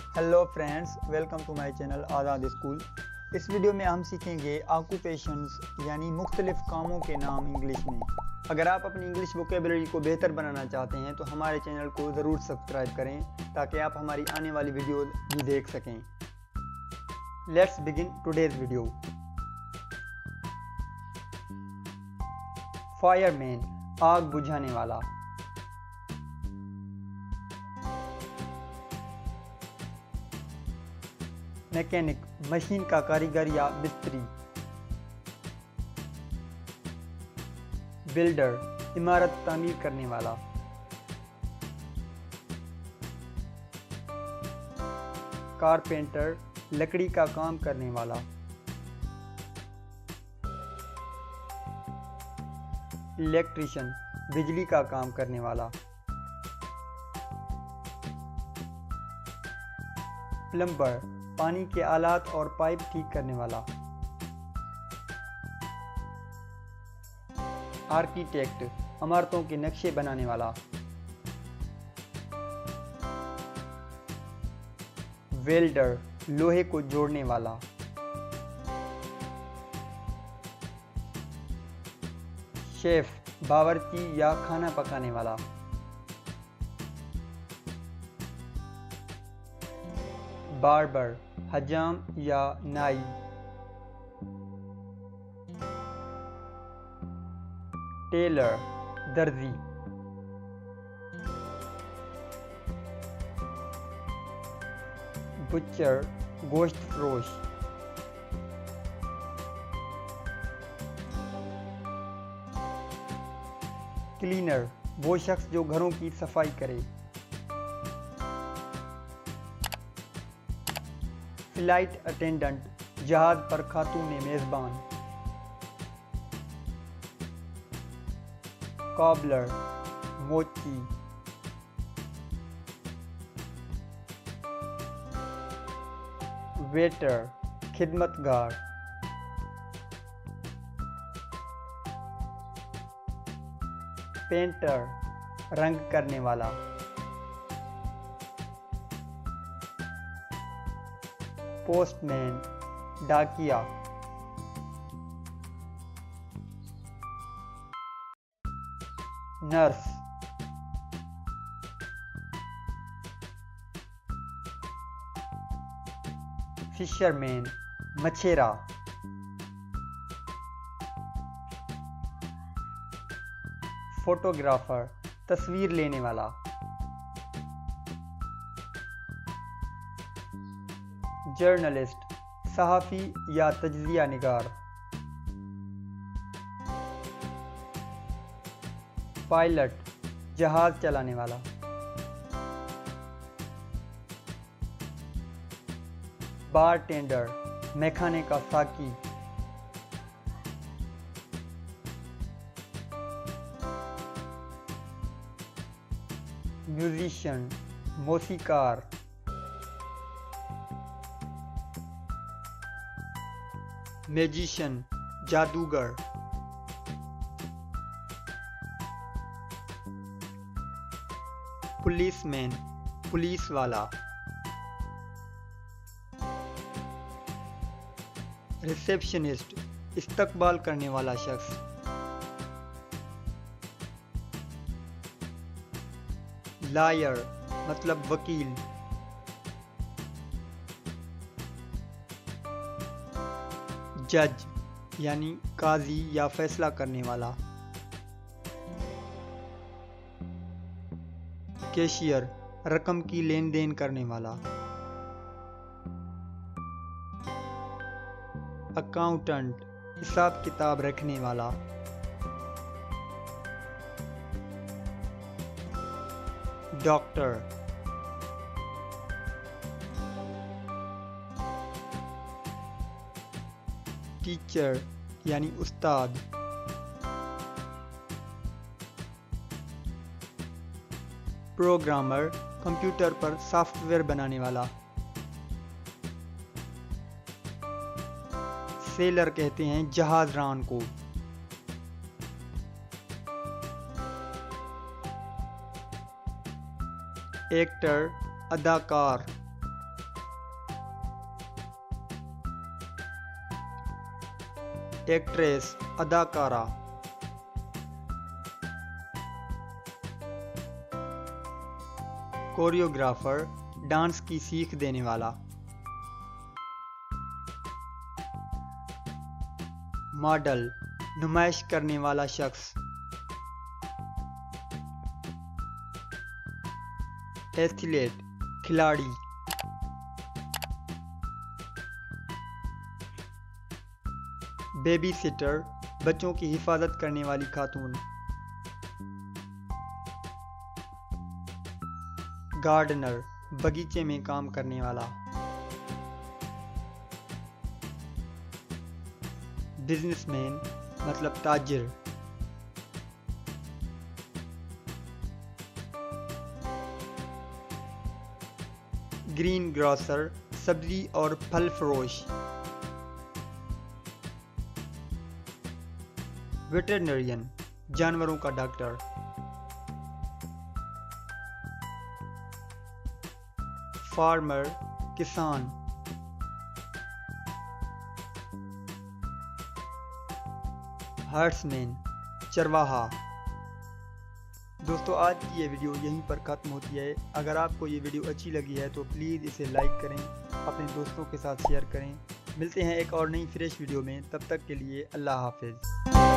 Hello friends, welcome to my channel Azad school. इस video में हम सीखेंगे ऑक्यूपेशंस यानी मुख्तलिफ कामों के नाम इंग्लिश में। अगर आप अपनी इंग्लिश वोकेबलरी को बेहतर बनाना चाहते हैं तो हमारे चैनल को ज़रूर सब्सक्राइब करें ताकि आप हमारी आने वाली वीडियो भी देख सकें। Let's begin today's video. Fireman, आग बुझाने वाला। मैकेनिक, मशीन का कारीगर या मिस्त्री। बिल्डर, इमारत तामीर करने वाला। कारपेंटर, लकड़ी का काम करने वाला। इलेक्ट्रीशियन, बिजली का काम करने वाला। प्लम्बर, पानी के आलात और पाइप ठीक करने वाला। आर्किटेक्ट, इमारतों के नक्शे बनाने वाला। वेल्डर, लोहे को जोड़ने वाला। शेफ, बावर्ची या खाना पकाने वाला। बार्बर, हजाम या नाई। टेलर, दर्जी। बुचर, गोश्त फरोश। क्लीनर, वो शख्स जो घरों की सफाई करे। फ्लाइट अटेंडेंट, जहाज पर खातून मेजबान। कॉबलर, मोची। वेटर, खिदमतगार। पेंटर, रंग करने वाला। पोस्टमैन, डाकिया। नर्स। फिशरमैन, मछेरा। फोटोग्राफर, तस्वीर लेने वाला। जर्नलिस्ट, सहाफ़ी या तज्ज़िया निगार। पायलट, जहाज चलाने वाला। बारटेंडर, मैखाने का साकी। म्यूजिशियन, मौसीकार। मैजिशियन, जादूगर। पुलिसमैन, पुलिस वाला। रिसेप्शनिस्ट, इस्तकबाल करने वाला शख्स। लायर, मतलब वकील। जज, यानी काजी या फैसला करने वाला। कैशियर, रकम की लेन देन करने वाला। अकाउंटेंट, हिसाब किताब रखने वाला। डॉक्टर, टीचर यानी उस्ताद। प्रोग्रामर, कंप्यूटर पर सॉफ्टवेयर बनाने वाला। सेलर कहते हैं जहाज रान को। एक्टर, अदाकार। एक्ट्रेस अदाकारा, कोरियोग्राफर डांस की सीख देने वाला, मॉडल नुमाइश करने वाला शख्स, एथलीट खिलाड़ी, बेबी सिटर बच्चों की हिफाजत करने वाली खातून, गार्डनर बगीचे में काम करने वाला, बिजनेसमैन मतलब ताजिर, ग्रीन ग्रोसर सब्जी और फल फरोश, वेटरनरियन जानवरों का डॉक्टर, फार्मर किसान, हर्ट्समैन चरवाहा। दोस्तों आज की ये वीडियो यहीं पर ख़त्म होती है। अगर आपको ये वीडियो अच्छी लगी है तो प्लीज़ इसे लाइक करें, अपने दोस्तों के साथ शेयर करें। मिलते हैं एक और नई फ्रेश वीडियो में, तब तक के लिए अल्लाह हाफिज़।